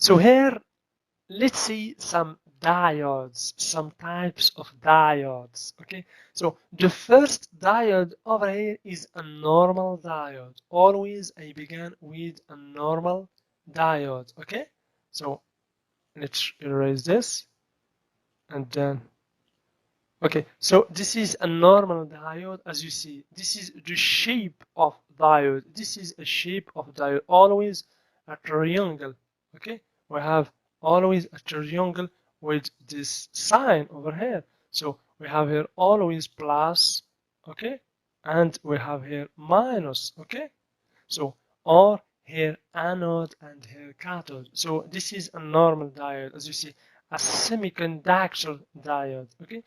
So here, let's see some diodes, some types of diodes. Okay, so the first diode over here is a normal diode. Always I begin with a normal diode. Okay, so let's erase this and then. Okay, so this is a normal diode. As you see, this is the shape of diode. This is a shape of diode, always a triangle. Okay, we have always a triangle with this sign over here. So we have here always plus, okay, and we have here minus, okay. So or here anode and here cathode. So this is a normal diode, as you see, a semiconductor diode, okay.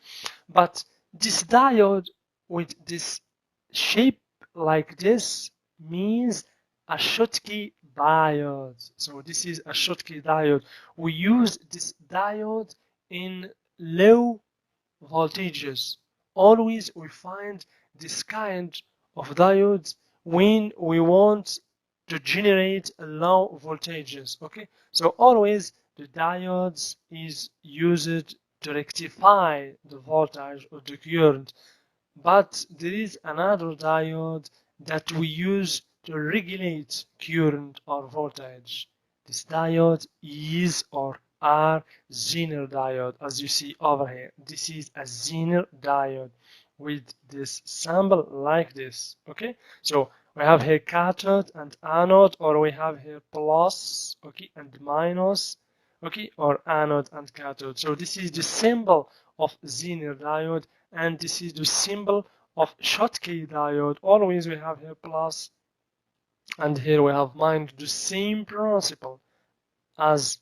But this diode with this shape like this means a Schottky diode. So this is a Schottky diode. We use this diode in low voltages. Always we find this kind of diodes when we want to generate low voltages. Okay, so always the diodes is used to rectify the voltage of the current, but there is another diode that we use to regulate current or voltage. This diode is or are Zener diode, as you see over here. This is a Zener diode with this symbol like this. Okay, so we have here cathode and anode, or we have here plus, okay, and minus, okay, or anode and cathode. So this is the symbol of Zener diode, and this is the symbol of Schottky diode. Always we have here plus, and here we have minus. The same principle as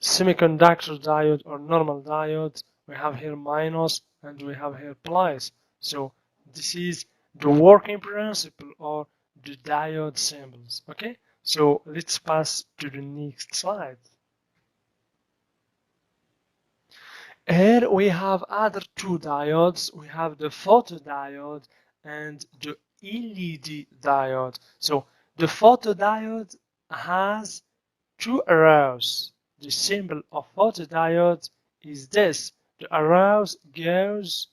semiconductor diode or normal diode. We have here minus and we have here plus. So this is the working principle or the diode symbols. Okay, so let's pass to the next slide. Here we have other two diodes. We have the photodiode and the LED diode. So the photodiode has two arrows. The symbol of photodiode is this. The arrows goes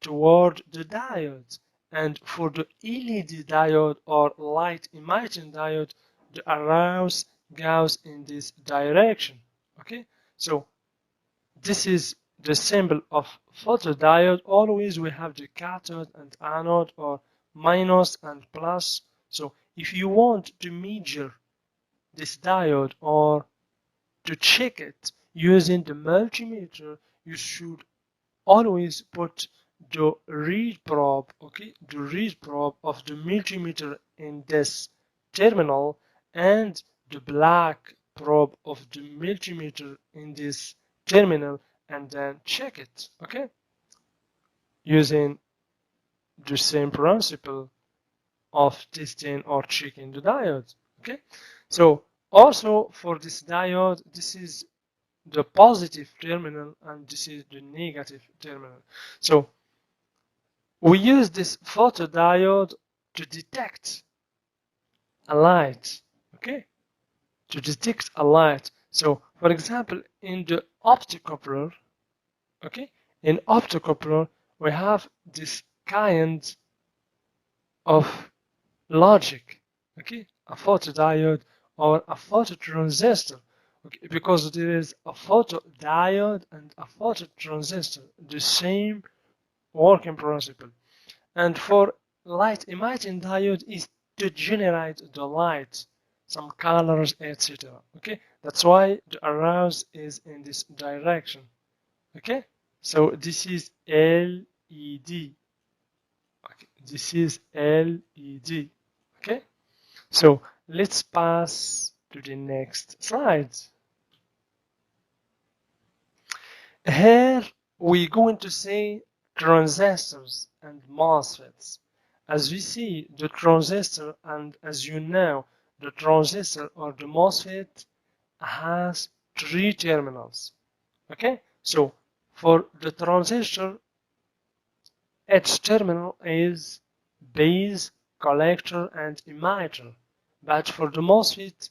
toward the diode. And for the LED diode or light emitting diode, the arrows goes in this direction. Okay, so this is the symbol of photodiode. Always we have the cathode and anode or minus and plus. So if you want to measure this diode or to check it using the multimeter, you should always put the read probe, okay, the read probe of the multimeter in this terminal and the black probe of the multimeter in this terminal, and then check it, okay, using the same principle of testing or checking the diode. Okay, so also for this diode, this is the positive terminal and this is the negative terminal. So we use this photodiode to detect a light, okay, to detect a light. So for example, in the optocoupler, okay, in optocoupler we have this kind of logic, okay, a photodiode or a phototransistor, okay, because there is a photodiode and a phototransistor, the same working principle. And for light emitting diode is to generate the light, some colors, etc. Okay, that's why the arrows is in this direction. Okay, so this is LED. Okay, this is LED. Okay, so let's pass to the next slide. Here we're going to say transistors and MOSFETs. As we see, the transistor, and as you know, the transistor or the MOSFET has three terminals. Okay, so for the transistor, its terminal is base, collector, and emitter. But for the MOSFET,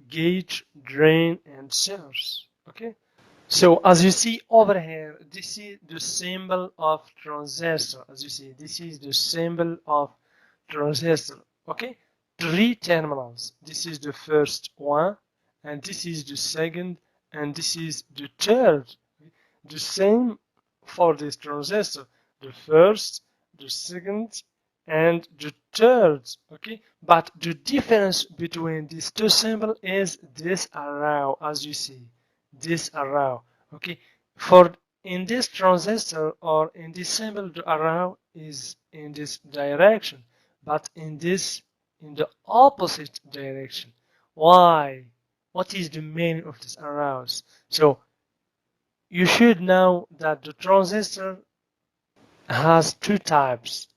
gate, drain, and source. Okay. So as you see over here, this is the symbol of transistor. As you see, this is the symbol of transistor. Okay, three terminals. This is the first one, and this is the second, and this is the third. The same for this transistor. The first, the second, and the third. Okay, but the difference between these two symbols is this arrow, as you see, this arrow. Okay, for in this transistor or in this symbol, the arrow is in this direction, but in the opposite direction. Why? What is the meaning of this arrows? So you should know that the transistor has two types: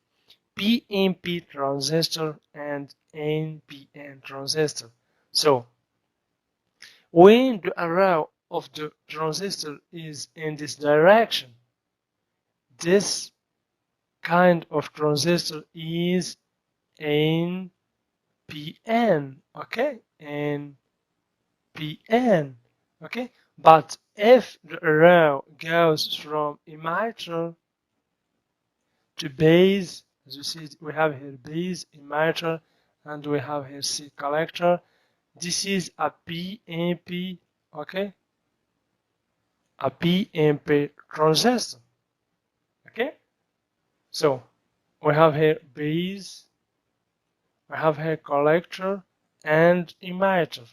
PNP transistor and NPN transistor. So when the arrow of the transistor is in this direction, this kind of transistor is NPN. Okay, NPN. Okay, but if the arrow goes from emitter to base, as you see, we have here base, emitter, and we have here C collector. This is a PNP, okay, a PNP transistor. Okay, so we have here base, we have here collector and emitter.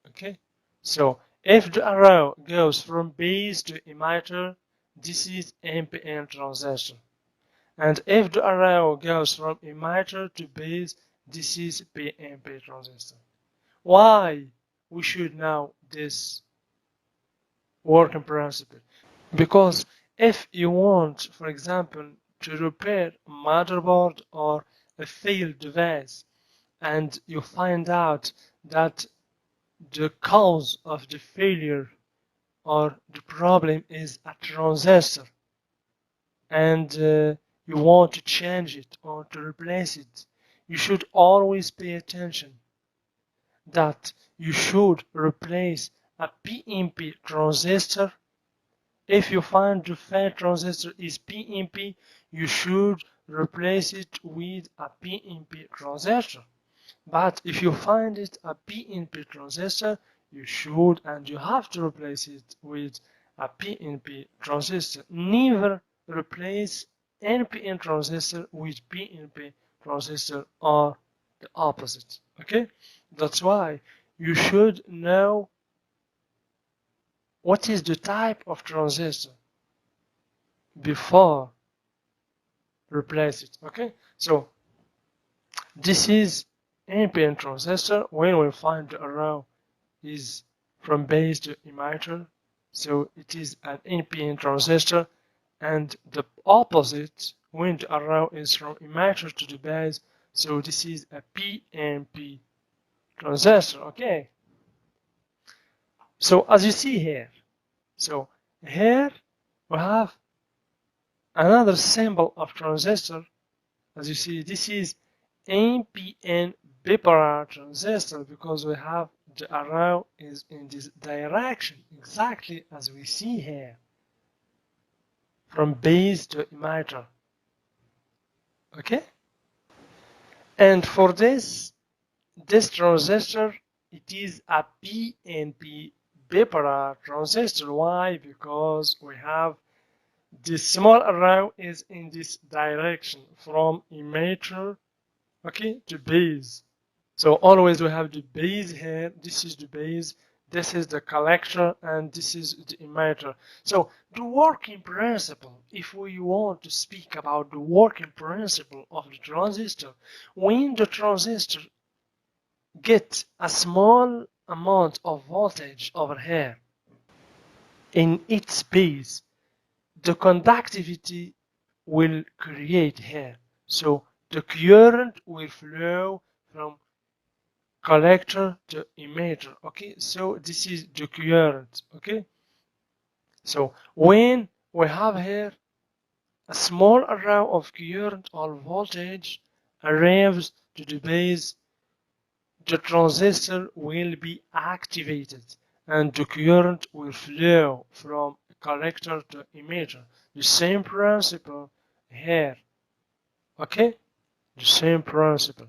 Okay, so if the arrow goes from base to emitter, this is NPN transistor. And if the arrow goes from emitter to base, this is PNP transistor. Why we should know this working principle? Because if you want, for example, to repair a motherboard or a failed device, and you find out that the cause of the failure or the problem is a transistor, and you want to change it or to replace it, you should always pay attention that you should replace a PNP transistor. If you find the failed transistor is PNP, you should replace it with a PNP transistor. But if you find it a PNP transistor, you should and you have to replace it with a PNP transistor. Never replace NPN transistor with PNP transistor or the opposite. Okay, that's why you should know what is the type of transistor before replace it. Okay, so this is NPN transistor. When we find the arrow is from base to emitter, so it is an NPN transistor, and the opposite when the arrow is from emitter to the base, so this is a PNP transistor. Okay, so as you see here, so here we have another symbol of transistor. As you see, this is NPN bipolar transistor because we have the arrow is in this direction, exactly as we see here, from base to emitter. Okay? And for this transistor, it is a PNP bipolar transistor. Why? Because we have this small arrow is in this direction from emitter, okay, to base. So always we have the base here. This is the base, this is the collector, and this is the emitter. So the working principle, if we want to speak about the working principle of the transistor, when the transistor gets a small amount of voltage over here in its base, the conductivity will create here. So the current will flow from collector to emitter. Okay, so this is the current. Okay, so when we have here a small arrow of current or voltage arrives to the base, the transistor will be activated and the current will flow from collector to emitter. The same principle here. Okay? The same principle.